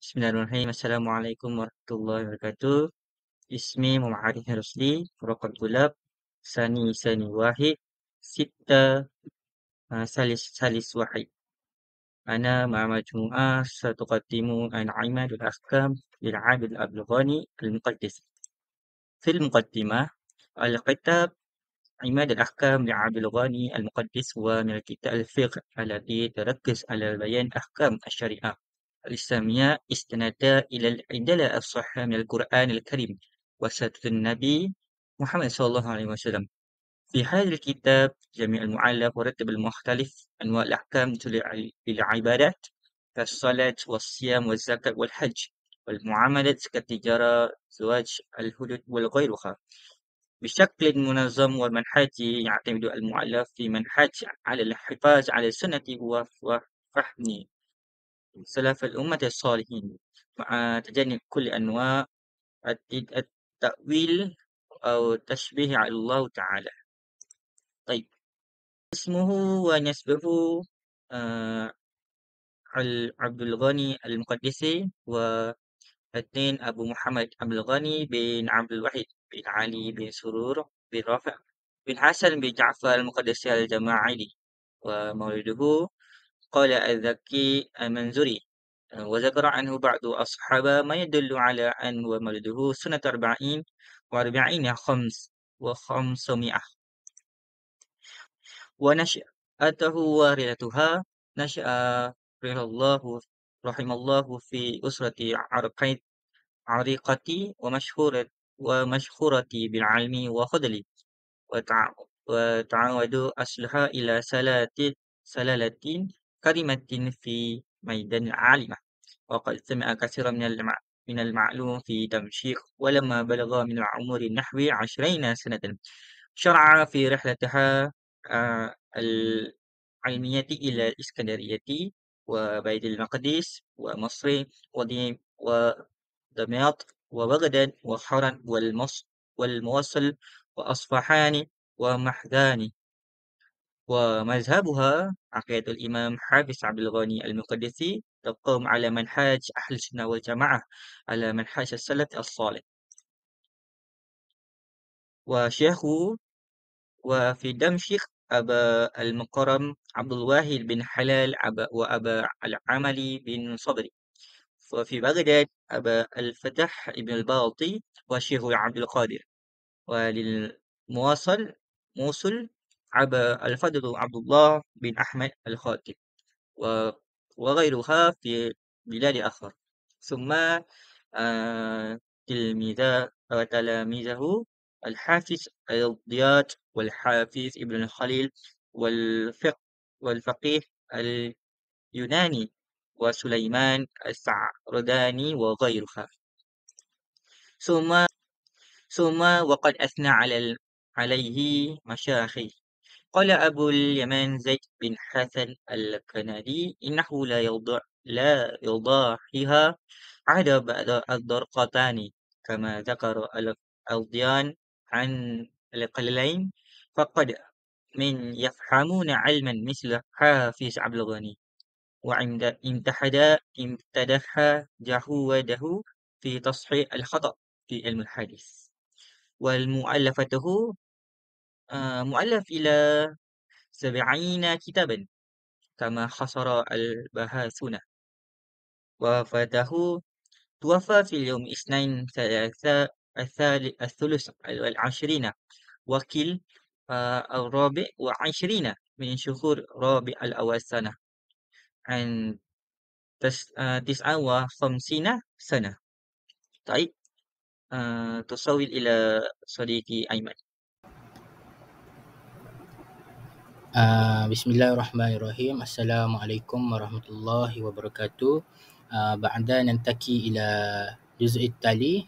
Bismillahirrahmanirrahim. Assalamualaikum warahmatullahi wabarakatuh. Ismi Muhammad Arif Rusli, Raqam Tulab, Sani Wahid, Sitta Salis Salis Wahid. Ana مع مجموعة ستقدم عماد الأحكام للعابد الأبلغاني المقدس. في المقدمة الكتاب عماد الأحكام لعابد الغاني المقدس هو من الكتاب الفقه الذي يتركز على بيان أحكام الشريعة الإسلامية استند إلى الأدلة الصحيحة من القرآن الكريم وسنة النبي محمد صلى الله عليه وسلم. في هذا الكتاب جميع المؤلف ورتب المختلف أنواع الأحكام للعبادات كالصلاة والصيام والزكاة والحج والمعاملات كالتجارة الزواج الحدود وغيرها بشكل منظم ومنهجي. يعتمد المؤلف في منهج على الحفاظ على السنة وفهم سلف الأمة الصالحين مع تجنب كل أنواع التأويل أو التشبيه على الله تعالى. طيب، اسمه ونسبه آه عبد الغني المقدسي، واثنين أبو محمد عبد الغني بن عبد الوحيد بن علي بن سرور بن رافع بن حسن بن جعفر المقدسي الجماعي. ومولده قال الذكي المنذري، وذكر عنه بعض أصحابه ما يدل على أن ولده سنة 40 و40 وخمسمائة. ونشأته واردتها نشأ رحمه الله رحمه الله في أسرة عريقة ومشهورة بالعلم وفضل، وتع- وتعودوا أصلها إلى سلالة كريمة في ميدان العالمة. وقد سمع كثيرا من المعلوم في دمشق، ولما بلغ من العمر نحو 20 سنة شرع في رحلتها العلمية إلى الإسكندرية وبيت المقدس ومصر ودمياط وبغداد وحران والموصل وأصفهان ومحدان. ومذهبها عقيدة الإمام حافظ عبد الغني المقدسي تقوم على منهاج أهل السنة والجماعة، على منهاج السلف الصالح. وشيخه وفي دمشق أبا المكرم عبد الواحد بن حلال وأبا العملي بن صبري. وفي بغداد أبا الفتح بن الباطي وشيخ عبد القادر. موصل أبا الفضل عبد الله بن أحمد الخاتم و- وغيرها في بلاد آخر. ثم تلاميذه الحافظ الضياء والحافظ ابن الخليل والفقه والفقيه اليوناني وسليمان السعرداني وغيرها. ثم وقد أثنى عليه مشايخه. قال أبو اليمان زيد بن حسن الكندي إنه لا يضاهيها عهد بعد الدرقطاني، كما ذكر الألديان عن القليلين. فقد من يفهمون علما مثل حافظ عبد الغني، وعند امتدح جهوده في تصحيح الخطأ في علم الحديث. والمؤلفته مؤلف إلى 70 كتابا كما حصر الباحثون. وفاته توفى في اليوم اثنين ثلاثة الثلث والعشرين وكيل الرابع وعشرين من شهور رابع الأول سنة عن 59 سنة. طيب، تصل إلى صديقي أيمن. Bismillahirrahmanirrahim. Assalamualaikum warahmatullahi wabarakatuh. بعد ننتقي إلى جزء التالي.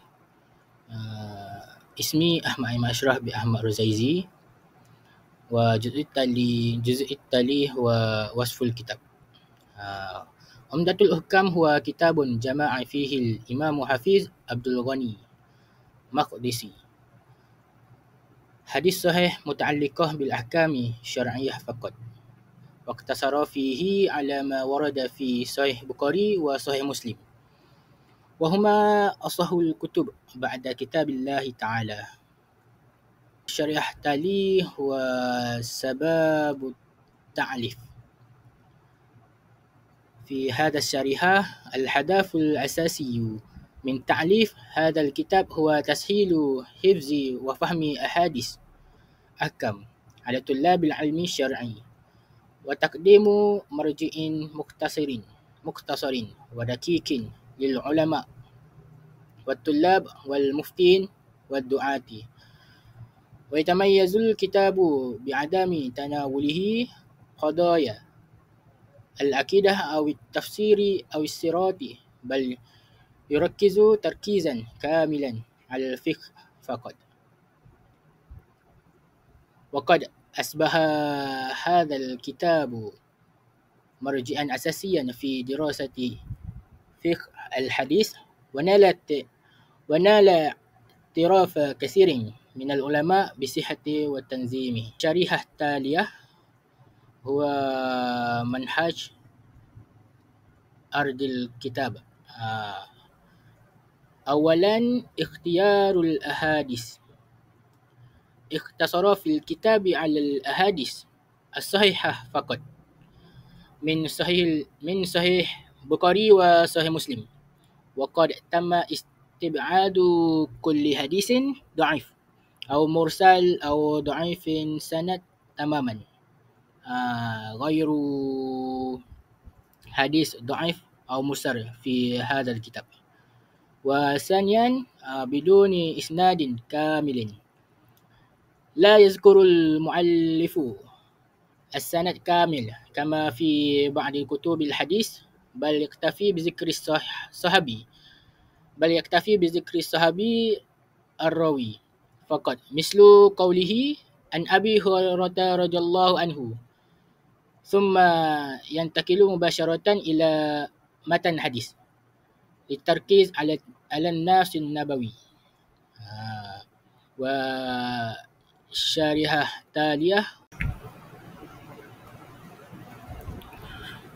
اسمي أحمد أيمن أشرف بأحمد رزيزي، الجزء التالي هو وصف الكتاب. عمدة الأحكام هو كتاب جمع فيه الإمام حفيظ عبد الغني مقدسي حديث صحيح متعلقة بالأحكام الشرعية فقط، واقتصر فيه على ما ورد في صحيح البخاري وصحيح مسلم. وهما أصح الكتب بعد كتاب الله تعالى. الشريحة التالي هو سبب التعليف. في هذا الشريحة الهدف الأساسي من تعليف هذا الكتاب هو تسهيل حفظ وفهم أحاديث أحكام على طلاب العلم الشرعي، وتقديم مرجع مختصر ودقيق للعلماء والطلاب والمفتين والدعاة. ويتميز الكتاب بعدم تناوله قضايا العقيدة أو التفسير أو السيرة، بل يركز تركيزا كاملا على الفقه فقط. وقد أصبح هذا الكتاب مرجعا أساسيا في دراسة فقه الحديث، ونال اعتراف كثير من العلماء بصحته وتنظيمه. الشريحة التالية هو منهج أرض الكتاب. أولا، اختيار الأحاديث. اقتصر في الكتاب على الأحاديث الصحيحة فقط من صحيح بخاري وصحيح مسلم، وقد تم استبعاد كل حديث ضعيف أو مرسل أو ضعيف سند تماما، غير حديث ضعيف أو مرسل في هذا الكتاب. وثانيا، بدون إسناد كامل. لا يذكر المؤلف السند كامل كما في بعض كتب الحديث، بل يكتفي بذكر الصحابي الراوي فقط، مثل قوله عن أبي هريرة رضي الله عنه، ثم ينتقل مباشرة إلى متن الحديث للتركيز على النص النبوي. والشريحة التالية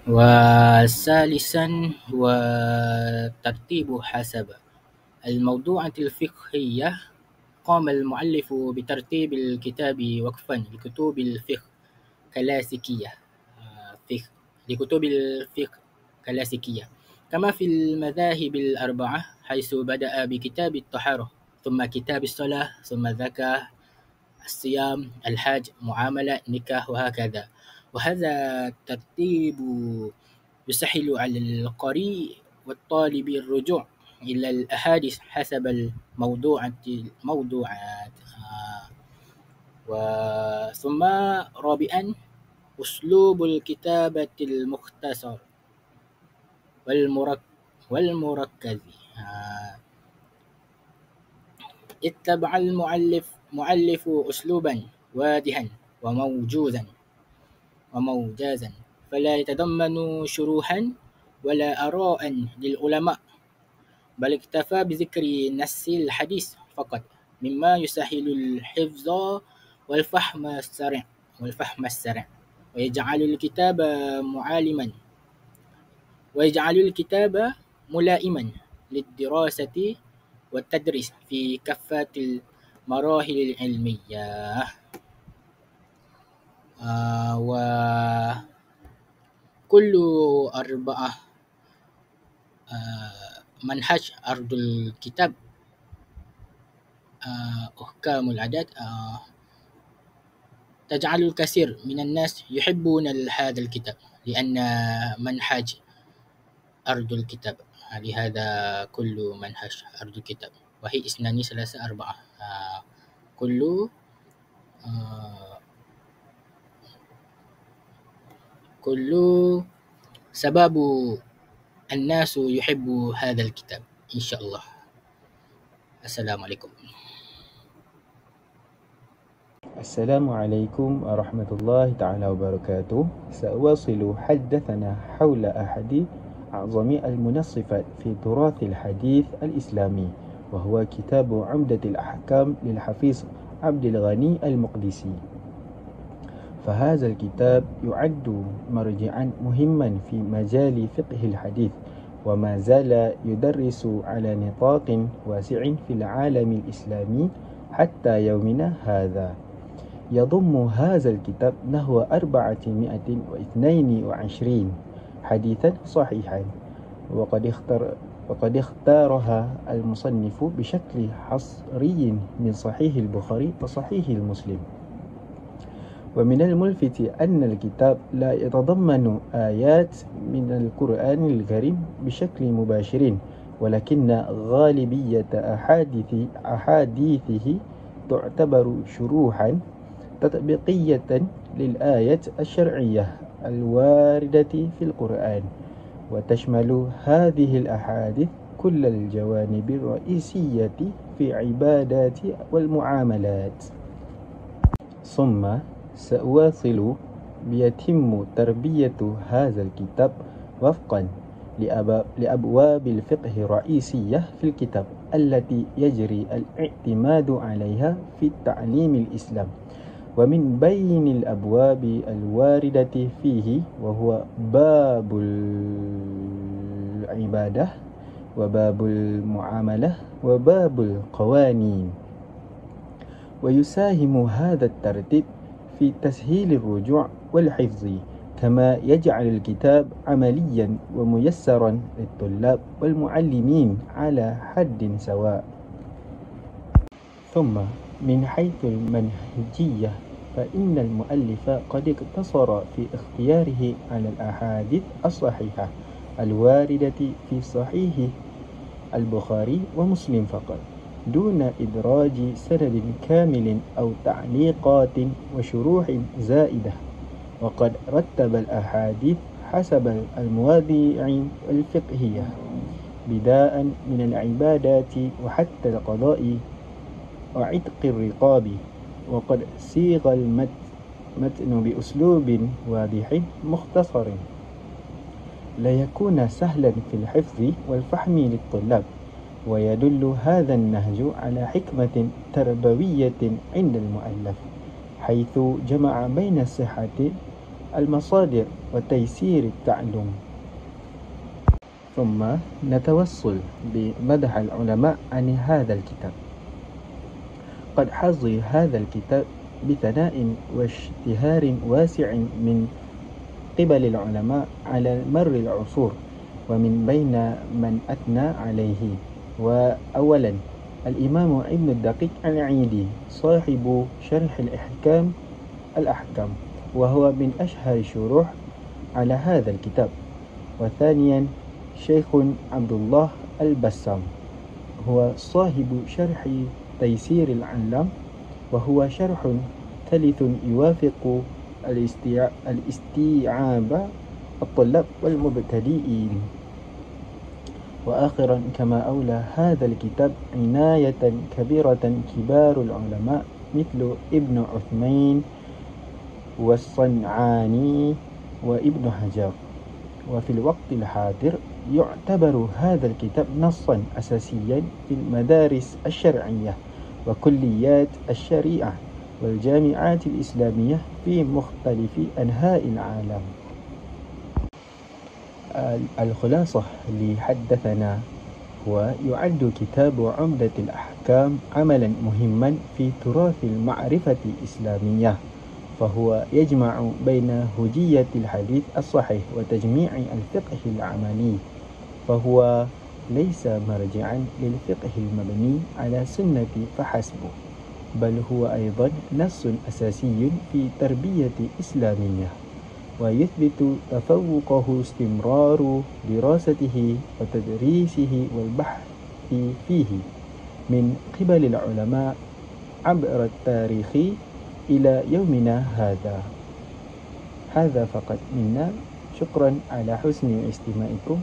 وثالثا هو ترتيب حسب الموضوعات الفقهية. قام المؤلف بترتيب الكتاب وقفا لكتب الفقه كلاسيكية، كما في المذاهب الأربعة، حيث بدأ بكتاب الطهارة، ثم كتاب الصلاة، ثم الزكاة، الصيام، الحج، معاملة، نكاح، وهكذا. وهذا الترتيب يسهل على القارئ والطالب الرجوع إلى الأحاديث حسب الموضوعات. ثم رابعا، أسلوب الكتابة المختصر والمركز. اتبع المؤلف أسلوبا واضحا وموجزا، فلا يتضمن شروحا ولا آراء للعلماء، بل اكتفى بذكر نص الحديث فقط، مما يسهل الحفظ والفهم السريع، ويجعل الكتاب ملائما للدراسة والتدريس في كافة المراحل العلمية. وكل أربعة منهج أرض الكتاب أحكام العادات تجعل الكثير من الناس يحبون هذا الكتاب، لأن منهج أرض الكتاب. لهذا كل منهج أرض الكتاب، وهي 2 3 4 كل سبب الناس يحب هذا الكتاب إن شاء الله. السلام عليكم. السلام عليكم ورحمة الله تعالى وبركاته. سأواصل حدثنا حول أحد أعظم المنصفات في تراث الحديث الإسلامي، وهو كتاب عمدة الأحكام للحفيظ عبد الغني المقدسي. فهذا الكتاب يعد مرجعا مهما في مجال فقه الحديث، وما زال يدرس على نطاق واسع في العالم الإسلامي حتى يومنا هذا. يضم هذا الكتاب نحو 422 حديثا صحيحا، وقد اختارها المصنف بشكل حصري من صحيح البخاري وصحيح المسلم. ومن الملفت أن الكتاب لا يتضمن آيات من القرآن الكريم بشكل مباشر، ولكن غالبية أحاديثه تعتبر شروحا تطبيقية للآية الشرعية الواردة في القرآن، وتشمل هذه الأحاديث كل الجوانب الرئيسية في عبادات والمعاملات. ثم سأواصل بيتم تربية هذا الكتاب وفقا لأبواب الفقه الرئيسية في الكتاب التي يجري الاعتماد عليها في التعليم الإسلام. ومن بين الأبواب الواردة فيه وهو باب العبادة وباب المعاملة وباب القوانين. ويساهم هذا الترتيب في تسهيل الرجوع والحفظ، كما يجعل الكتاب عمليا وميسرا للطلاب والمعلمين على حد سواء. ثم من حيث المنهجية، فإن المؤلف قد اقتصر في اختياره على الأحاديث الصحيحة الواردة في صحيح البخاري ومسلم فقط، دون إدراج سند كامل أو تعليقات وشروح زائدة. وقد رتب الأحاديث حسب المواضيع الفقهية، بداء من العبادات وحتى القضاء وعتق الرقاب. وقد صيغ المتن بأسلوب واضح مختصر ليكون سهلا في الحفظ والفهم للطلاب. ويدل هذا النهج على حكمة تربوية عند المؤلف، حيث جمع بين صحة المصادر وتيسير التعلم. ثم نتوصل بمدح العلماء عن هذا الكتاب. قد حظي هذا الكتاب بثناء واشتهار واسع من قبل العلماء على مر العصور، ومن بين من أثنى عليه: وأولا الإمام ابن الدقيق العيدي صاحب شرح الأحكام، وهو من أشهر الشروح على هذا الكتاب. وثانيا شيخ عبد الله البسام، هو صاحب شرح تيسير العلام، وهو شرح ثالث يوافق الاستيعاب الطلاب والمبتدئين. وآخرا كما أولى هذا الكتاب عناية كبيرة كبار العلماء مثل ابن عثيمين والصنعاني وابن حجر. وفي الوقت الحاضر يعتبر هذا الكتاب نصا أساسيا في المدارس الشرعية وكليات الشريعة والجامعات الإسلامية في مختلف أنحاء العالم. الخلاصة اللي حدثنا هو: يعد كتاب عمدة الأحكام عملا مهما في تراث المعرفة الإسلامية، فهو يجمع بين هجية الحديث الصحيح وتجميع الفقه العملي، فهو ليس مرجعا للفقه المبني على سنة فحسب، بل هو أيضا نص أساسي في تربية إسلامية، ويثبت تفوقه استمرار دراسته وتدريسه والبحث فيه من قبل العلماء عبر التاريخ إلى يومنا هذا. هذا فقط منا، شكرا على حسن استماعكم.